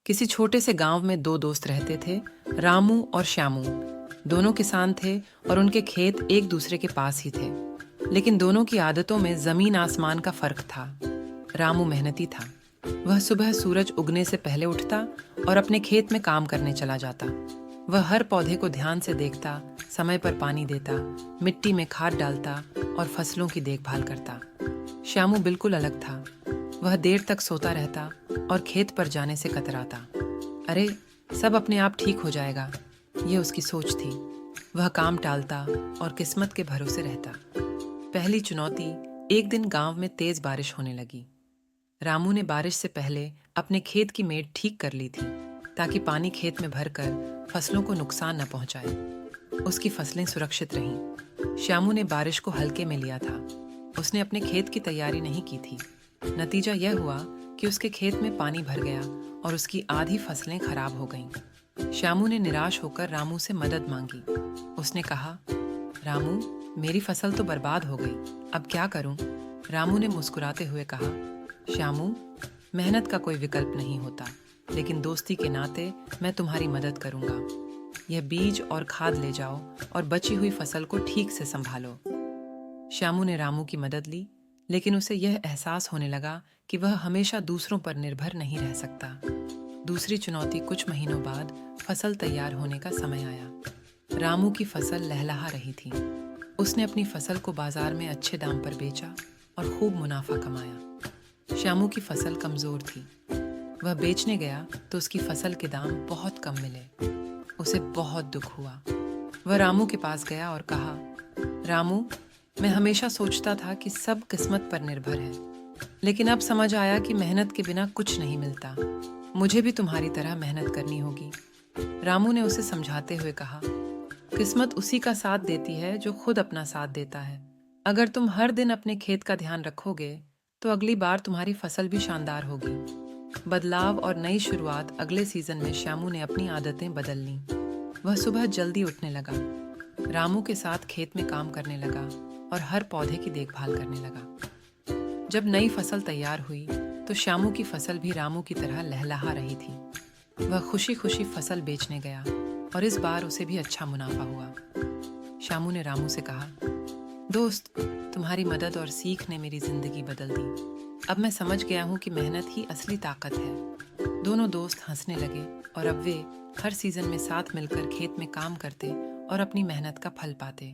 किसी छोटे से गांव में दो दोस्त रहते थे, रामू और श्यामू। दोनों किसान थे और उनके खेत एक दूसरे के पास ही थे। लेकिन दोनों की आदतों में जमीन आसमान का फर्क था। रामू मेहनती था। वह सुबह सूरज उगने से पहले उठता और अपने खेत में काम करने चला जाता। वह हर पौधे को ध्यान से देखता, समय पर पानी देता, मिट्टी में खाद डालता और फसलों की देखभाल करता। श्यामू बिल्कुल अलग था। वह देर तक सोता रहता और खेत पर जाने से कतराता। अरे, सब अपने आप ठीक हो जाएगा, ये उसकी सोच थी। वह काम टालता और किस्मत के भरोसे रहता। पहली चुनौती, एक दिन गांव में तेज बारिश होने लगी। रामू ने बारिश से पहले अपने खेत की मेड़ ठीक कर ली थी, ताकि पानी खेत में भरकर फसलों को नुकसान न पहुंचाए। उसकी फसलें सुरक्षित रहीं। श्यामू ने बारिश को हल्के में लिया था। उसने अपने खेत की तैयारी नहीं की थी। नतीजा यह हुआ कि उसके खेत में पानी भर गया और उसकी आधी फसलें खराब हो गईं। श्यामू ने निराश होकर रामू से मदद मांगी। उसने कहा, रामू, मेरी फसल तो बर्बाद हो गई, अब क्या करूं? रामू ने मुस्कुराते हुए कहा, श्यामू, मेहनत का कोई विकल्प नहीं होता, लेकिन दोस्ती के नाते मैं तुम्हारी मदद करूंगा। यह बीज और खाद ले जाओ और बची हुई फसल को ठीक से संभालो। श्यामू ने रामू की मदद ली, लेकिन उसे यह एहसास होने लगा कि वह हमेशा दूसरों पर निर्भर नहीं रह सकता। दूसरी चुनौती, कुछ महीनों बाद फसल तैयार होने का समय आया। रामू की फसल लहलहा रही थी। उसने अपनी फसल को बाजार में अच्छे दाम पर बेचा और खूब मुनाफा कमाया। श्यामू की फसल कमजोर थी। वह बेचने गया तो उसकी फसल के दाम बहुत कम मिले। उसे बहुत दुख हुआ। वह रामू के पास गया और कहा, रामू, मैं हमेशा सोचता था कि सब किस्मत पर निर्भर है, लेकिन अब समझ आया कि मेहनत के बिना कुछ नहीं मिलता। मुझे भी तुम्हारी तरह मेहनत करनी होगी। रामू ने उसे समझाते हुए कहा, किस्मत उसी का साथ देती है जो खुद अपना साथ देता है। अगर तुम हर दिन अपने खेत का ध्यान रखोगे तो अगली बार तुम्हारी फसल भी शानदार होगी। बदलाव और नई शुरुआत। अगले सीजन में श्यामू ने अपनी आदतें बदल लीं। वह सुबह जल्दी उठने लगा, रामू के साथ खेत में काम करने लगा और हर पौधे की देखभाल करने लगा। जब नई फसल तैयार हुई तो श्यामू की फसल भी रामू की तरह लहलहा रही थी। वह खुशी खुशी फसल बेचने गया और इस बार उसे भी अच्छा मुनाफा हुआ। श्यामू ने रामू से कहा, दोस्त, तुम्हारी मदद और सीख ने मेरी जिंदगी बदल दी। अब मैं समझ गया हूँ कि मेहनत ही असली ताकत है। दोनों दोस्त हंसने लगे और अब वे हर सीजन में साथ मिलकर खेत में काम करते और अपनी मेहनत का फल पाते।